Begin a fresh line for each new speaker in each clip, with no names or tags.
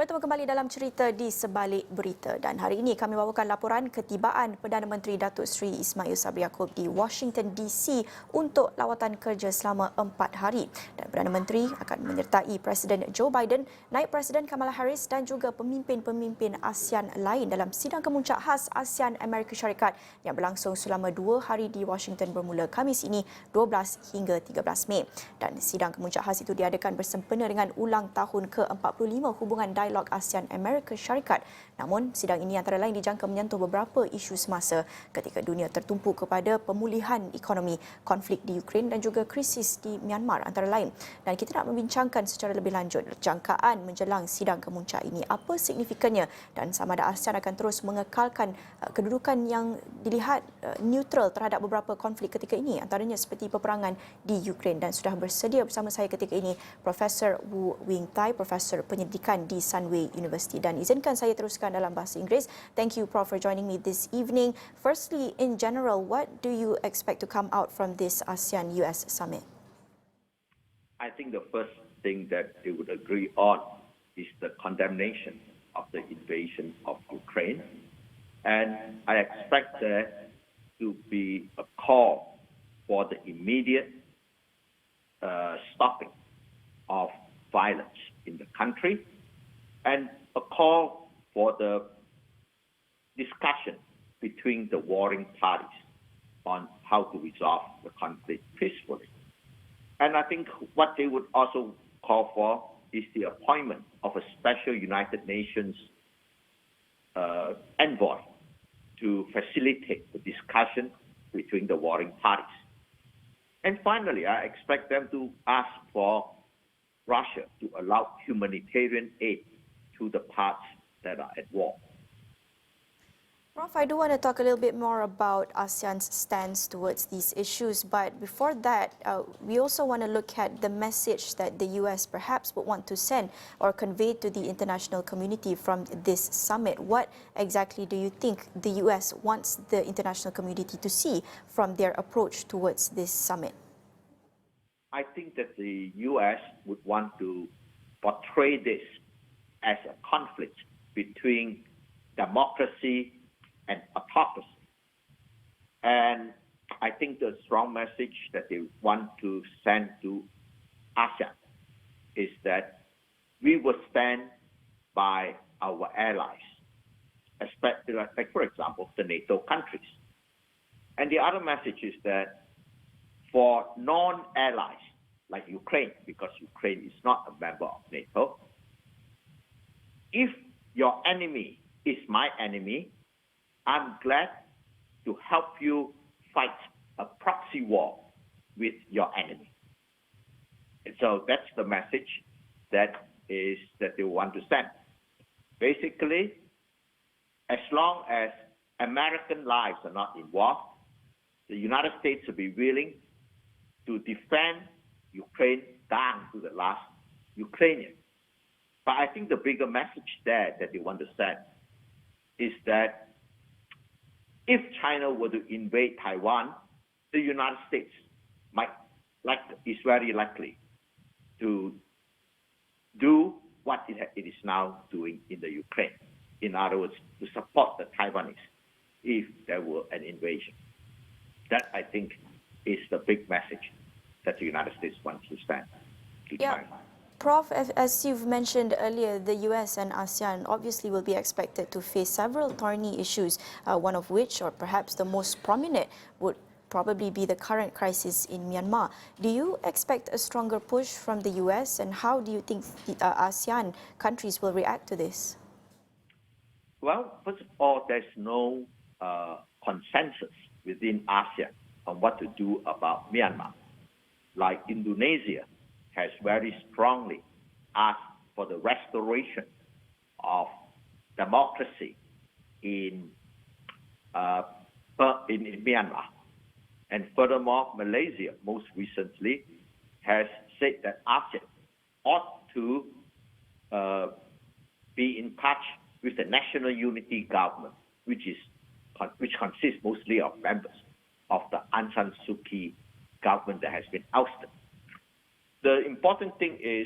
Bertemu kembali dalam cerita di Sebalik Berita dan hari ini kami bawakan laporan ketibaan Perdana Menteri Datuk Seri Ismail Sabri Yaakob di Washington DC untuk lawatan kerja selama 4 hari dan Perdana Menteri akan menyertai Presiden Joe Biden, Naib Presiden Kamala Harris dan juga pemimpin-pemimpin ASEAN lain dalam Sidang Kemuncak khas ASEAN-Amerika Syarikat yang berlangsung selama 2 hari di Washington bermula Khamis ini 12 hingga 13 Mei. Dan Sidang Kemuncak khas itu diadakan bersempena dengan ulang tahun ke-45 hubungan dialog ASEAN-Amerika Syarikat. Namun, sidang ini antara lain dijangka menyentuh beberapa isu semasa ketika dunia tertumpu kepada pemulihan ekonomi, konflik di Ukraine dan juga krisis di Myanmar antara lain. Dan kita nak membincangkan secara lebih lanjut jangkaan menjelang sidang kemuncak ini. Apa signifikannya dan sama ada ASEAN akan terus mengekalkan kedudukan yang dilihat neutral terhadap beberapa konflik ketika ini, antaranya seperti peperangan di Ukraine. Dan sudah bersedia bersama saya ketika ini Profesor Wu Wing Tai, Profesor Penyidikan di Sunway University. Dan izinkan saya teruskan dalam bahasa Inggeris. Thank you, Prof, for joining me this evening. Firstly, in general, what do you expect to come out from this ASEAN-US summit?
I think the first thing that they would agree on is the condemnation of the invasion of Ukraine. And I expect there to be a call for the immediate stopping of violence in the country and a call for the discussion between the warring parties on how to resolve the conflict peacefully. And I think what they would also call for is the appointment of a special United Nations envoy to facilitate the discussion between the warring parties. And finally, I expect them to ask for Russia to allow humanitarian aid to the parts that are at war.
Prof, I do want to talk a little bit more about ASEAN's stance towards these issues, but before that, we also want to look at the message that the US perhaps would want to send or convey to the international community from this summit. What exactly do you think the US wants the international community to see from their approach towards this summit?
I think that the US would want to portray this as a conflict between democracy and autocracy. And I think the strong message that they want to send to ASEAN is that we will stand by our allies, especially, like for example, the NATO countries. And the other message is that for non-allies like Ukraine, because Ukraine is not a member of NATO, if your enemy is my enemy, I'm glad to help you fight a proxy war with your enemy. And so that's the message that they want to send. Basically, as long as American lives are not involved, the United States will be willing to defend Ukraine down to the last Ukrainian. But I think the bigger message there that they want to send is that if China were to invade Taiwan, the United States is very likely to do what it is now doing in the Ukraine. In other words, to support the Taiwanese if there were an invasion. That, I think, is the big message that the United States wants to send to China.
Prof, as you've mentioned earlier, the US and ASEAN obviously will be expected to face several thorny issues, one of which, or perhaps the most prominent, would probably be the current crisis in Myanmar. Do you expect a stronger push from the US, and how do you think the ASEAN countries will react to this?
Well, first of all, there's no consensus within ASEAN on what to do about Myanmar. Like Indonesia has very strongly asked for the restoration of democracy in Myanmar. And furthermore, Malaysia most recently has said that ASEAN ought to be in touch with the National Unity Government, which consists mostly of members of the Aung San Suu Kyi government that has been ousted. The important thing is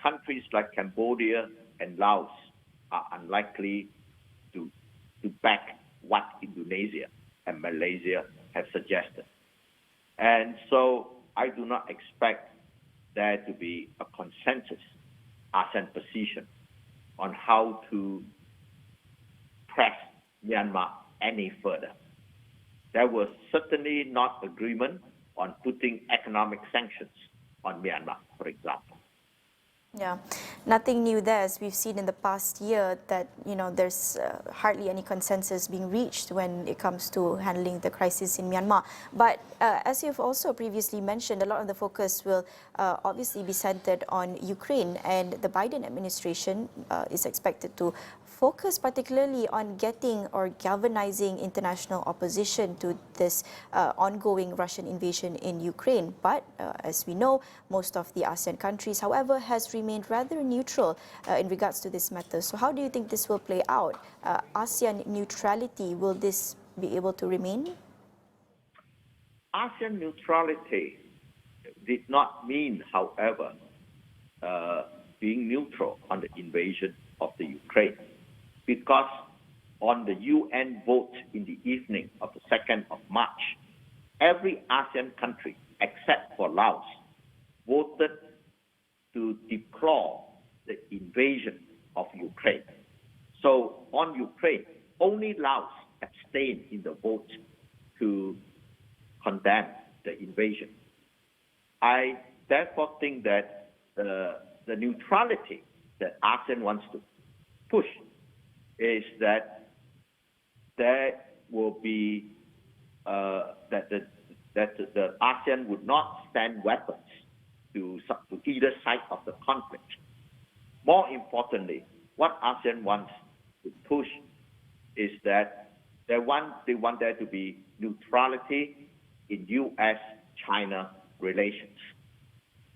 countries like Cambodia and Laos are unlikely to back what Indonesia and Malaysia have suggested. And so I do not expect there to be a consensus ASEAN position on how to press Myanmar any further. There was certainly not agreement on putting economic sanctions on Myanmar, for example.
Yeah, nothing new there, as we've seen in the past year that, there's hardly any consensus being reached when it comes to handling the crisis in Myanmar. But as you've also previously mentioned, a lot of the focus will obviously be centered on Ukraine, and the Biden administration is expected to focus particularly on getting or galvanizing international opposition to this ongoing Russian invasion in Ukraine. But as we know, most of the ASEAN countries, however, has remained rather neutral in regards to this matter. So how do you think this will play out? ASEAN neutrality, will this be able to remain?
ASEAN neutrality did not mean, however, being neutral on the invasion of the Ukraine, because on the UN vote in the evening of the 2nd of March, every ASEAN country except for Laos voted to deplore the invasion of Ukraine. So on Ukraine, only Laos abstained in the vote to condemn the invasion. I therefore think that the neutrality that ASEAN wants to push is that there will be that the ASEAN would not send weapons to either side of the conflict. More importantly, what ASEAN wants to push is that they want there to be neutrality in U.S.-China relations,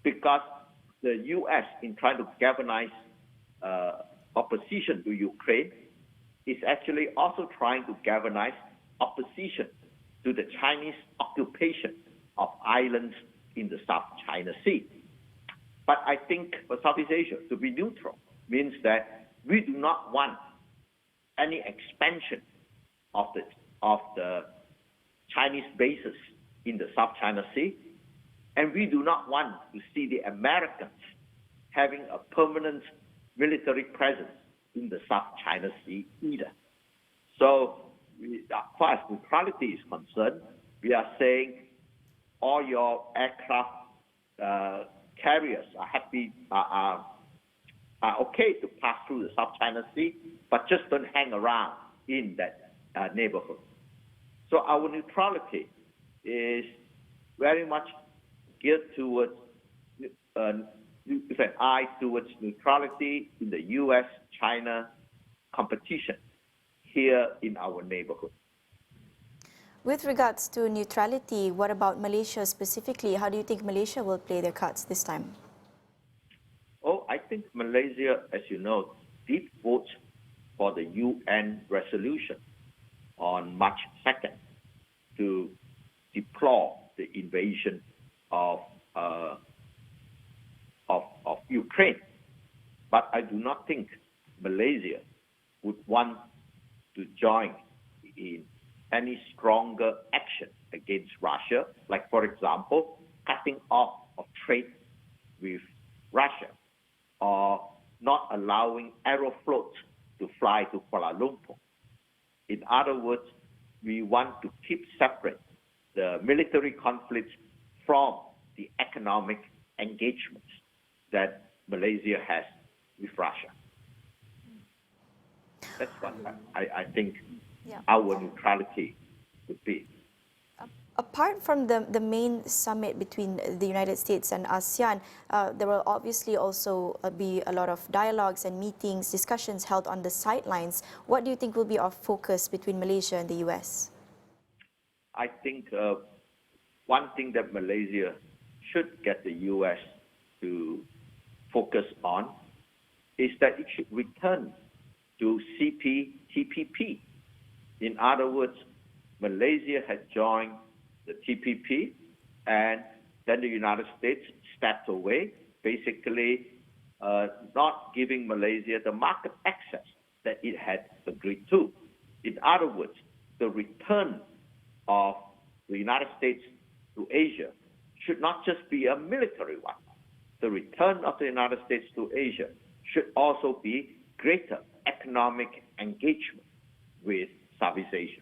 because the U.S., in trying to galvanize opposition to Ukraine, is actually also trying to galvanize opposition to the Chinese occupation of islands in the South China Sea. But I think for Southeast Asia, to be neutral means that we do not want any expansion of the Chinese bases in the South China Sea, and we do not want to see the Americans having a permanent military presence in the South China Sea either. So, as far as neutrality is concerned, we are saying all your aircraft carriers are okay to pass through the South China Sea, but just don't hang around in that neighborhood. So our neutrality is very much geared towards with an eye towards neutrality in the U.S.-China competition here in our neighborhood.
With regards to neutrality, what about Malaysia specifically? How do you think Malaysia will play their cards this time?
Oh, I think Malaysia, as you know, did vote for the UN resolution on March 2nd to deplore the invasion of Ukraine. But I do not think Malaysia would want to join in any stronger action against Russia, like, for example, cutting off of trade with Russia, or not allowing Aeroflot to fly to Kuala Lumpur. In other words, we want to keep separate the military conflicts from the economic engagements that Malaysia has with Russia. That's what I think our neutrality would be.
Apart from the main summit between the United States and ASEAN, there will obviously also be a lot of dialogues and meetings, discussions held on the sidelines. What do you think will be our focus between Malaysia and the US?
I think one thing that Malaysia should get the US to focus on is that it should return to CPTPP. In other words, Malaysia had joined the TPP, and then the United States stepped away, basically not giving Malaysia the market access that it had agreed to. In other words, the return of the United States to Asia should not just be a military one. The return of the United States to Asia should also be greater economic engagement with Southeast Asia.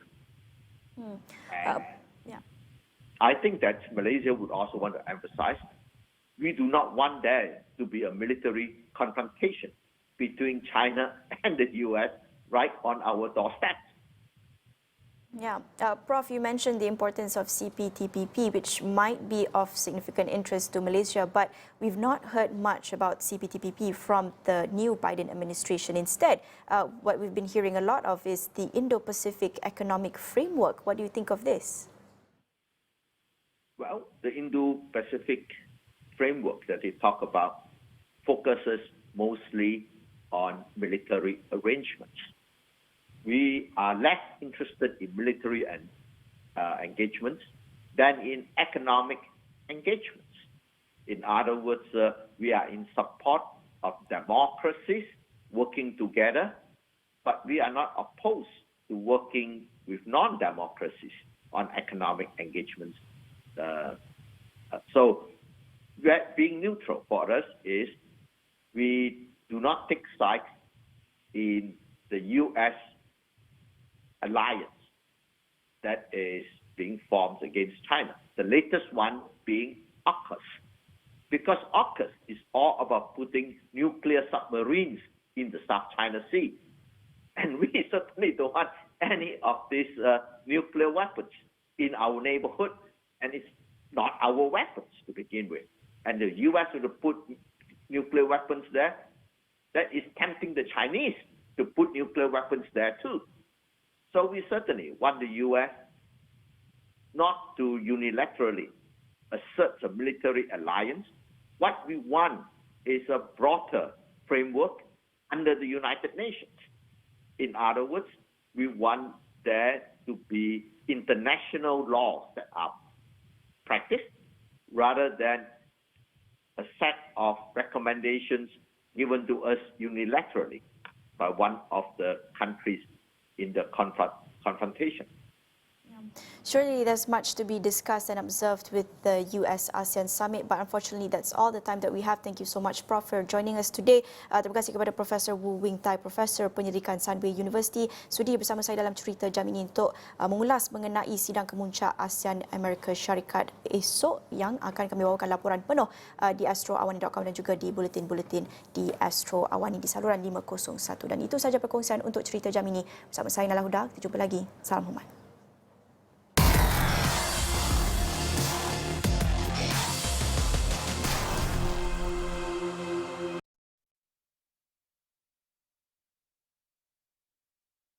And I think that Malaysia would also want to emphasize we do not want there to be a military confrontation between China and the U.S. right on our doorstep.
Yeah, Prof, you mentioned the importance of CPTPP, which might be of significant interest to Malaysia, but we've not heard much about CPTPP from the new Biden administration. Instead, what we've been hearing a lot of is the Indo-Pacific Economic Framework. What do you think of this?
Well, the Indo-Pacific framework that they talk about focuses mostly on military arrangements. We are less interested in military and engagements than in economic engagements. In other words, we are in support of democracies working together, but we are not opposed to working with non-democracies on economic engagements. So being neutral for us is we do not take sides in the U.S. alliance that is being formed against China. The latest one being AUKUS. Because AUKUS is all about putting nuclear submarines in the South China Sea. And we certainly don't want any of these nuclear weapons in our neighborhood. And it's not our weapons to begin with. And the U.S. will put nuclear weapons there. That is tempting the Chinese to put nuclear weapons there too. So we certainly want the U.S. not to unilaterally assert a military alliance. What we want is a broader framework under the United Nations. In other words, we want there to be international laws that are practiced rather than a set of recommendations given to us unilaterally by one of the countries in the confrontation.
Surely there's much to be discussed and observed with the US-ASEAN Summit, but unfortunately that's all the time that we have. Thank you so much, Prof, for joining us today. Terima kasih kepada Profesor Wu Wing Tai, Profesor Penyelidikan Sunway University, sudi bersama saya dalam cerita jam ini untuk mengulas mengenai Sidang Kemuncak ASEAN-Amerika Syarikat esok yang akan kami bawakan laporan penuh di astroawani.com dan juga di buletin-buletin di Astro Awani di saluran 501. Dan itu sahaja perkongsian untuk cerita jam ini. Bersama saya Nala Huda, kita jumpa lagi. Salam hormat.